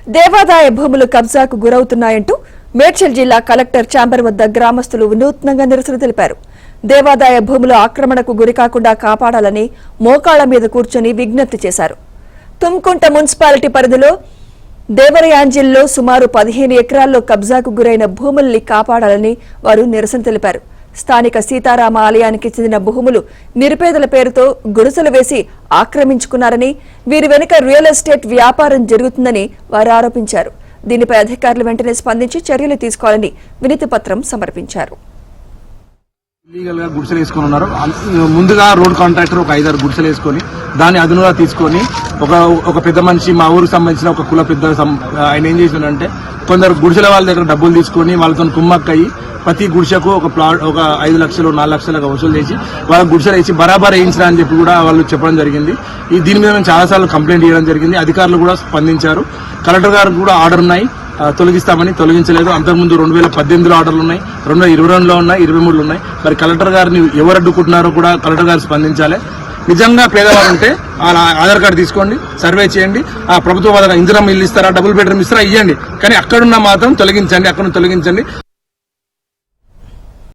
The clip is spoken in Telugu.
దేవాదాయ భూములు కబ్జాకు గురవుతున్నాయంటూ మేడ్చల్ జిల్లా కలెక్టర్ ఛాంబర్ వద్ద గ్రామస్తులు వినూత్నంగా నిరసన తెలిపారు. దేవాదాయ భూములు ఆక్రమణకు గురికాకుండా కాపాడాలని మోకాళ్ల మీద కూర్చొని విజ్ఞప్తి చేశారు. తుమ్కుంట మున్సిపాలిటీ పరిధిలో దేవరయాంజిల్లో సుమారు 15 ఎకరాల్లో కబ్జాకు గురైన భూముల్ని కాపాడాలని వారు నిరసన తెలిపారు. స్థానిక సీతారామ ఆలయానికి చెందిన భూములు నిరుపేదల పేరుతో గుడిసెలు వేసి ఆక్రమించుకున్నారని, వీరి వెనుక రియల్ ఎస్టేట్ వ్యాపారం జరుగుతుందని వారు ఆరోపించారు. దీనిపై అధికారులు వెంటనే స్పందించి చర్యలు తీసుకోవాలని వినతి పత్రం సమర్పించారు. ఇల్లీగల్ గా గుడిసెలు వేసుకుని ఉన్నారు. ముందుగా రోడ్ కాంట్రాక్టర్ ఒక 5-6 గుడిసెలు వేసుకొని దాన్ని అదునుగా తీసుకొని ఒక పెద్ద మనిషి మా ఊరికి సంబంధించిన ఒక కుల పెద్ద ఆయన ఏం చేసిందంటే కొందరు గుడిసెల వాళ్ళ దగ్గర డబ్బులు తీసుకొని వాళ్ళతో కుమ్మక్కయ్యి ప్రతి గుడిసెకు ఒక 5 లక్షలు 4 లక్షలుగా వసూలు చేసి వాళ్ళ గుడిసెలు వేసి బరాబర్ వేయించరా అని చెప్పి కూడా వాళ్ళు చెప్పడం జరిగింది. దీని మీద మేము చాలాసార్లు కంప్లైంట్ చేయడం జరిగింది. అధికారులు కూడా స్పందించారు. కలెక్టర్ గారు కూడా ఆర్డర్ ఉన్నాయి, తొలగిస్తామని తొలగించలేదు. అంతకుముందు 2018లో ఆర్డర్లు ఉన్నాయి, 2022లో ఉన్నాయి, 23లో ఉన్నాయి. మరి కలెక్టర్ గారిని ఎవరు అడ్డుకుంటున్నారో కూడా కలెక్టర్ గారు స్పందించాలి. నిజంగా పేదవారు ఉంటే ఆధార్ కార్డు తీసుకోండి, సర్వే చేయండి, ఆ ప్రభుత్వ పథకం ఇందిరమ్మ ఇల్లు ఇస్తారా, డబుల్ బెడ్రూమ్ ఇస్తారా ఇవ్వండి, కానీ అక్కడున్న మాత్రం తొలగించండి.